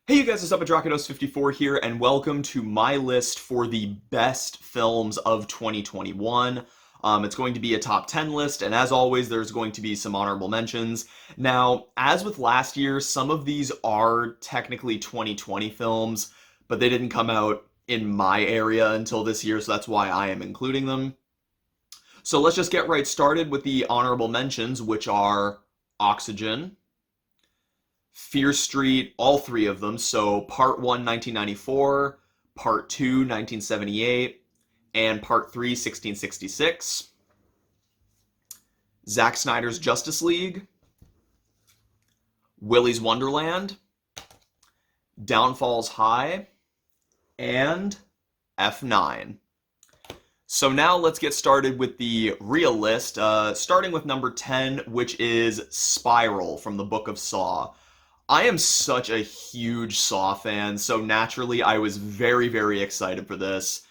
Hey you guys, what's up? Adrakados54 here, and welcome to my list for the best films of 2021. It's going to be a top 10 list, and as always, there's going to be some honorable mentions. Now, as with last year, some of these are technically 2020 films, but they didn't come out in my area until this year, so that's why I am including them. So let's just get right started with the honorable mentions, which are Oxygen, Fear Street, all three of them. So Part 1, 1994, Part 2, 1978, and Part 3, 1666. Zack Snyder's Justice League, Willy's Wonderland, Downfall's High, and F9. So now let's get started with the real list, starting with number 10, which is Spiral from the Book of Saw. I am such a huge Saw fan, so naturally I was very, very excited for this.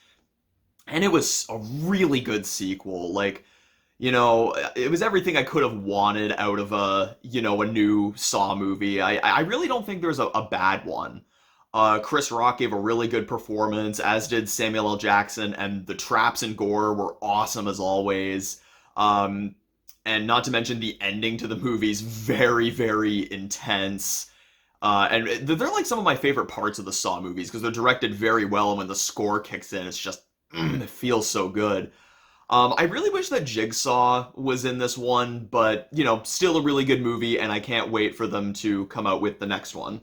And it was a really good sequel. It was everything I could have wanted out of a new Saw movie. I really don't think there's a bad one. Chris Rock gave a really good performance, as did Samuel L. Jackson, and the traps and gore were awesome as always. And not to mention the ending to the movie's very, very intense. And they're like some of my favorite parts of the Saw movies because they're directed very well, and when the score kicks in, it's just, it feels so good. I really wish that Jigsaw was in this one, but, still a really good movie, and I can't wait for them to come out with the next one.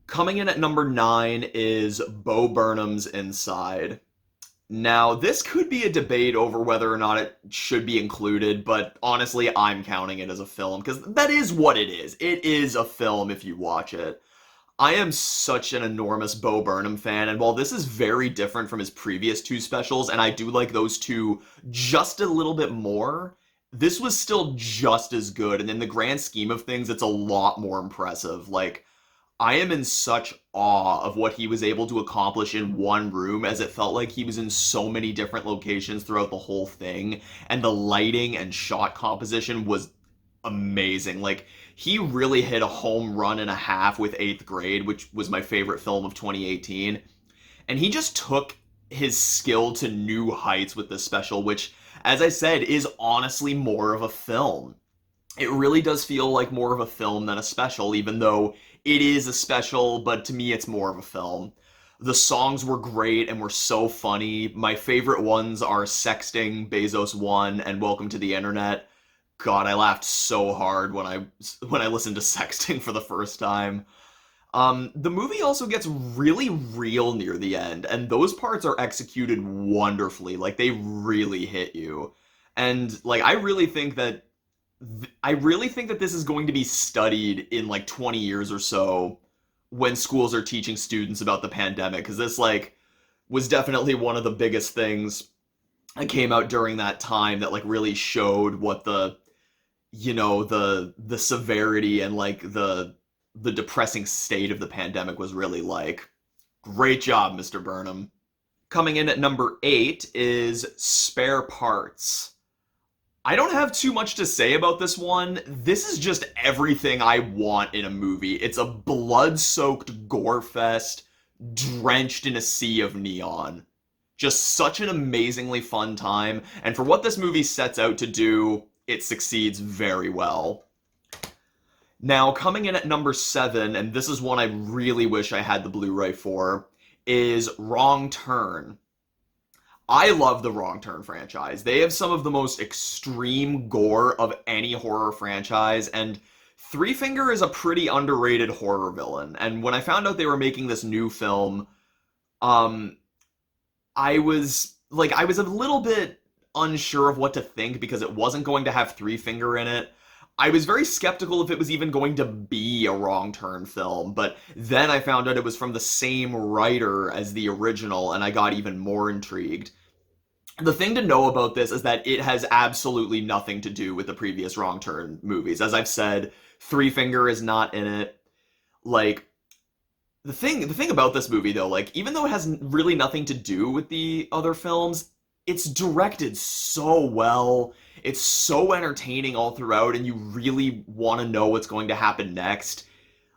Coming in at number 9 is Bo Burnham's Inside. Now, this could be a debate over whether or not it should be included, but honestly, I'm counting it as a film, because that is what it is. It is a film if you watch it. I am such an enormous Bo Burnham fan, and while this is very different from his previous two specials, and I do like those two just a little bit more, this was still just as good, and in the grand scheme of things, it's a lot more impressive. I am in such awe of what he was able to accomplish in one room, as it felt like he was in so many different locations throughout the whole thing, and the lighting and shot composition was amazing. He really hit a home run and a half with 8th Grade, which was my favorite film of 2018, and he just took his skill to new heights with this special, which, as I said, is honestly more of a film. It really does feel like more of a film than a special, even though it is a special, but to me it's more of a film. The songs were great and were so funny. My favorite ones are Sexting, Bezos 1, and Welcome to the Internet. God, I laughed so hard when I listened to Sexting for the first time. The movie also gets really real near the end, and those parts are executed wonderfully. They really hit you. And I really think that this is going to be studied in 20 years or so when schools are teaching students about the pandemic, because this was definitely one of the biggest things that came out during that time that really showed what the severity and the depressing state of the pandemic was really like. Great job, Mr. Burnham. Coming in at number 8 is Spare Parts. I don't have too much to say about this one. This is just everything I want in a movie. It's a blood-soaked gore fest, drenched in a sea of neon. Just such an amazingly fun time, and for what this movie sets out to do, it succeeds very well. Now, coming in at number 7, and this is one I really wish I had the Blu-ray for, is Wrong Turn. I love the Wrong Turn franchise. They have some of the most extreme gore of any horror franchise, and Three Finger is a pretty underrated horror villain. And when I found out they were making this new film, um, I was a little bit unsure of what to think because it wasn't going to have Three Finger in it. I was very skeptical if it was even going to be a Wrong Turn film, but then I found out it was from the same writer as the original, and I got even more intrigued. The thing to know about this is that it has absolutely nothing to do with the previous Wrong Turn movies. As I've said, Three Finger is not in it. Like, the thing about this movie, though, even though it has really nothing to do with the other films, it's directed so well. It's so entertaining all throughout, and you really want to know what's going to happen next.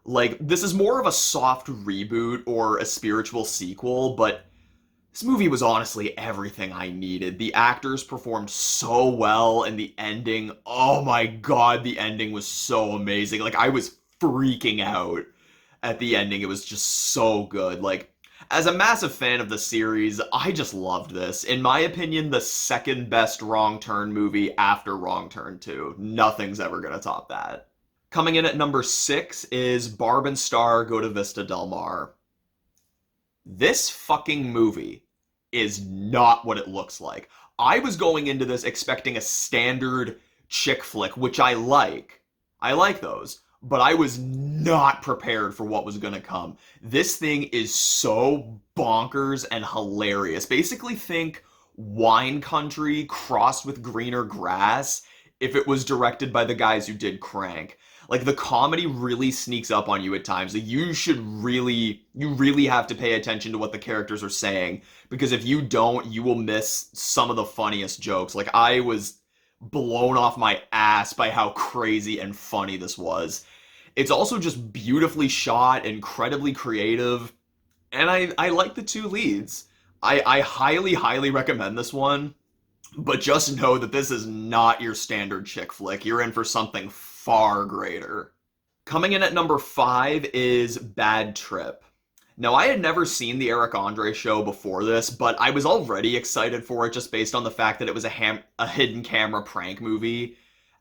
Like, this is more of a soft reboot or a spiritual sequel, but this movie was honestly everything I needed. The actors performed so well, and the ending, oh my god, the ending was so amazing. Like, I was freaking out at the ending. It was just so good. Like, as a massive fan of the series, I just loved this. In my opinion, the second best Wrong Turn movie after Wrong Turn 2. Nothing's ever gonna top that. Coming in at number 6 is Barb and Star Go to Vista Del Mar. This fucking movie is not what it looks like. I was going into this expecting a standard chick flick, which I like. I like those. But I was not prepared for what was going to come. This thing is so bonkers and hilarious. Basically, think Wine Country crossed with greener grass if it was directed by the guys who did Crank. Like, the comedy really sneaks up on you at times. Like, you really have to pay attention to what the characters are saying, because if you don't, you will miss some of the funniest jokes. Like, I was blown off my ass by how crazy and funny this was. It's also just beautifully shot, incredibly creative, and I like the two leads. I highly, highly recommend this one, but just know that this is not your standard chick flick. You're in for something far greater. Coming in at number 5 is Bad Trip. Now, I had never seen the Eric Andre show before this, but I was already excited for it just based on the fact that it was a hidden camera prank movie,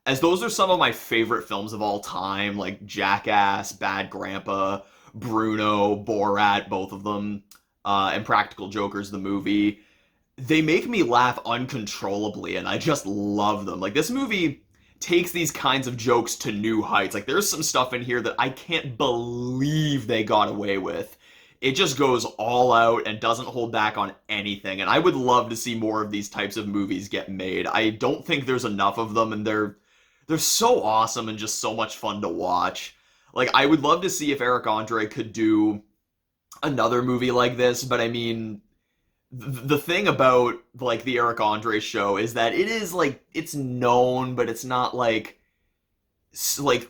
as those are some of my favorite films of all time, like Jackass, Bad Grandpa, Bruno, Borat, both of them, and Practical Jokers, the movie. They make me laugh uncontrollably, and I just love them. Like, this movie takes these kinds of jokes to new heights. Like, there's some stuff in here that I can't believe they got away with. It just goes all out and doesn't hold back on anything, and I would love to see more of these types of movies get made. I don't think there's enough of them, and they're so awesome and just so much fun to watch. Like, I would love to see if Eric Andre could do another movie like this, but I mean, the thing about, like, the Eric Andre show is that it is, like, it's known, but it's not, like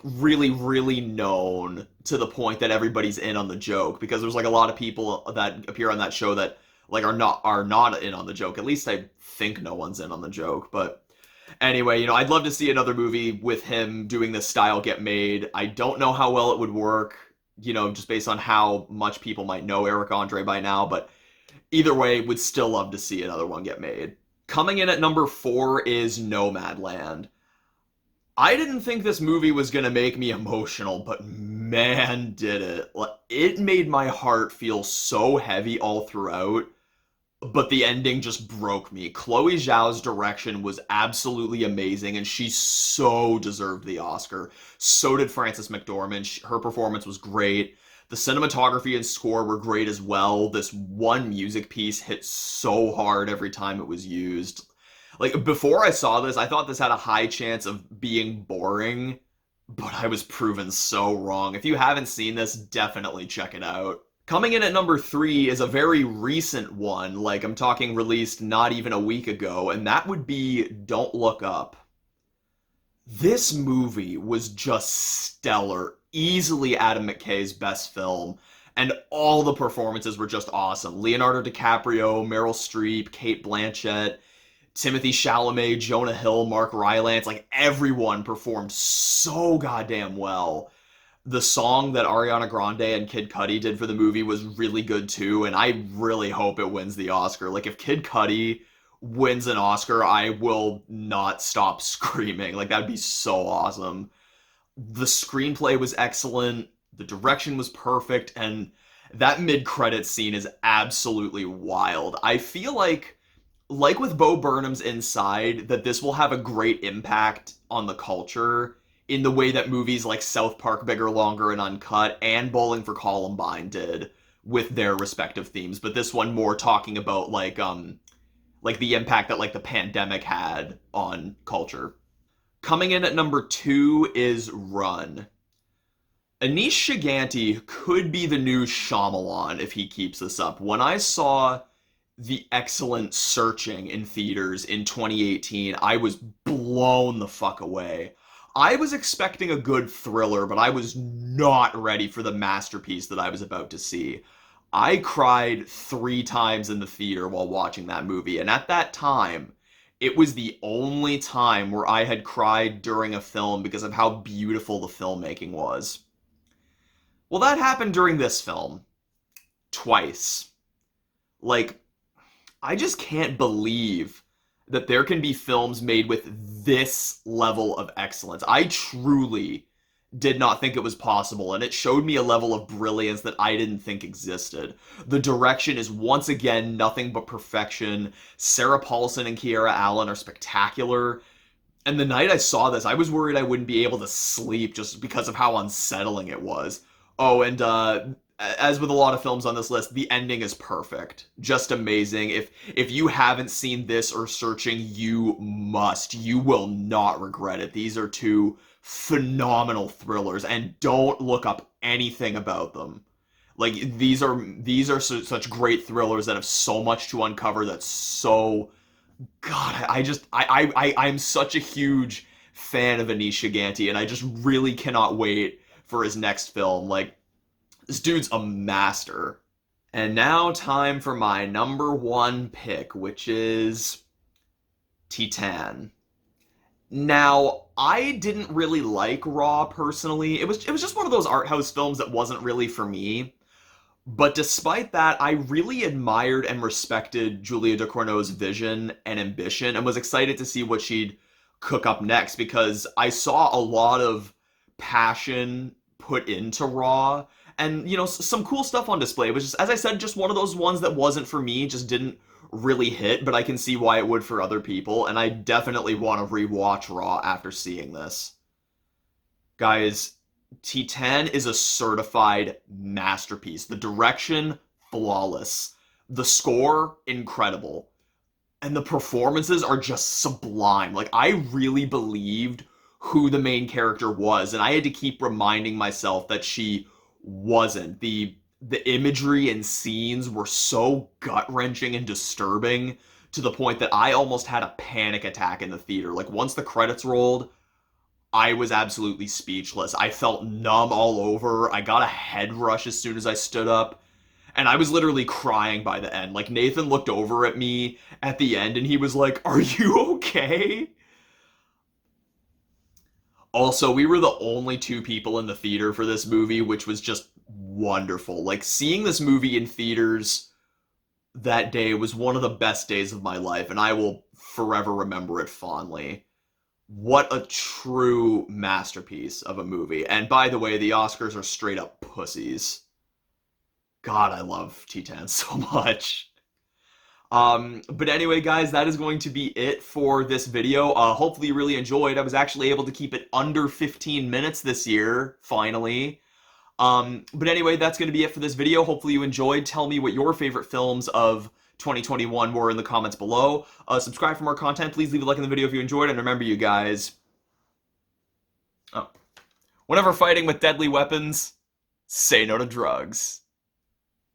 really, really known to the point that everybody's in on the joke, because there's, like, a lot of people that appear on that show that, like, are not in on the joke. At least I think no one's in on the joke, but anyway, I'd love to see another movie with him doing this style get made. I don't know how well it would work, just based on how much people might know Eric Andre by now, but either way, would still love to see another one get made. Coming in at number 4 is Nomadland. I didn't think this movie was going to make me emotional, but man, did it. It made my heart feel so heavy all throughout. But the ending just broke me. Chloe Zhao's direction was absolutely amazing, and she so deserved the Oscar. So did Frances McDormand. Her performance was great. The cinematography and score were great as well. This one music piece hit so hard every time it was used. Like, before I saw this, I thought this had a high chance of being boring, but I was proven so wrong. If you haven't seen this, definitely check it out. Coming in at number 3 is a very recent one, like, I'm talking released not even a week ago, and that would be Don't Look Up. This movie was just stellar, easily Adam McKay's best film, and all the performances were just awesome. Leonardo DiCaprio, Meryl Streep, Cate Blanchett, Timothy Chalamet, Jonah Hill, Mark Rylance, like, everyone performed so goddamn well. The song that Ariana Grande and Kid Cudi did for the movie was really good too, and I really hope it wins the Oscar. Like, if Kid Cudi wins an Oscar, I will not stop screaming. Like, that'd be so awesome. The screenplay was excellent, the direction was perfect, and that mid-credits scene is absolutely wild. I feel like with Bo Burnham's Inside, that this will have a great impact on the culture in the way that movies like South Park, Bigger, Longer, and Uncut, and Bowling for Columbine did with their respective themes. But this one more talking about, like the impact that, like, the pandemic had on culture. Coming in at number 2 is Run. Anish Shiganti could be the new Shyamalan if he keeps this up. When I saw the excellent Searching in theaters in 2018, I was blown the fuck away. I was expecting a good thriller, but I was not ready for the masterpiece that I was about to see. I cried 3 times in the theater while watching that movie, and at that time, it was the only time where I had cried during a film because of how beautiful the filmmaking was. Well, that happened during this film. Twice. Like, I just can't believe that there can be films made with this level of excellence. I truly did not think it was possible, and it showed me a level of brilliance that I didn't think existed. The direction is once again nothing but perfection. Sarah Paulson and Kiera Allen are spectacular. And the night I saw this, I was worried I wouldn't be able to sleep just because of how unsettling it was. Oh, and as with a lot of films on this list, the ending is perfect. Just amazing. If you haven't seen this or Searching, you must. You will not regret it. These are two phenomenal thrillers, and don't look up anything about them. Like these are such great thrillers that have so much to uncover. That's so God. I'm such a huge fan of Anish Gigante, and I just really cannot wait for his next film. Like, this dude's a master. And now time for my number one pick, which is Titan. Now, I didn't really like Raw personally. It was just one of those art house films that wasn't really for me. But despite that, I really admired and respected Julia Ducournau's vision and ambition, and was excited to see what she'd cook up next, because I saw a lot of passion put into Raw, and some cool stuff on display. It was just, as I said, just one of those ones that wasn't for me, just didn't really hit, but I can see why it would for other people, and I definitely want to rewatch Raw after seeing this. Guys, Titan is a certified masterpiece. The direction, flawless. The score, incredible. And the performances are just sublime. Like, I really believed who the main character was, and I had to keep reminding myself that she wasn't. The imagery and scenes were so gut-wrenching and disturbing to the point that I almost had a panic attack in the theater. Like, once the credits rolled, I was absolutely speechless. I felt numb all over. I got a head rush as soon as I stood up. And I was literally crying by the end. Like, Nathan looked over at me at the end and he was like, "Are you okay?" Also, we were the only 2 people in the theater for this movie, which was just wonderful. Like, seeing this movie in theaters that day was one of the best days of my life, and I will forever remember it fondly. What a true masterpiece of a movie. And by the way, the Oscars are straight up pussies. God, I love Titan so much. But anyway, guys, that is going to be it for this video. Hopefully you really enjoyed. I was actually able to keep it under 15 minutes this year, finally. But anyway, that's going to be it for this video. Hopefully you enjoyed. Tell me what your favorite films of 2021 were in the comments below. Subscribe for more content. Please leave a like in the video if you enjoyed. And remember, you guys, whenever fighting with deadly weapons, say no to drugs.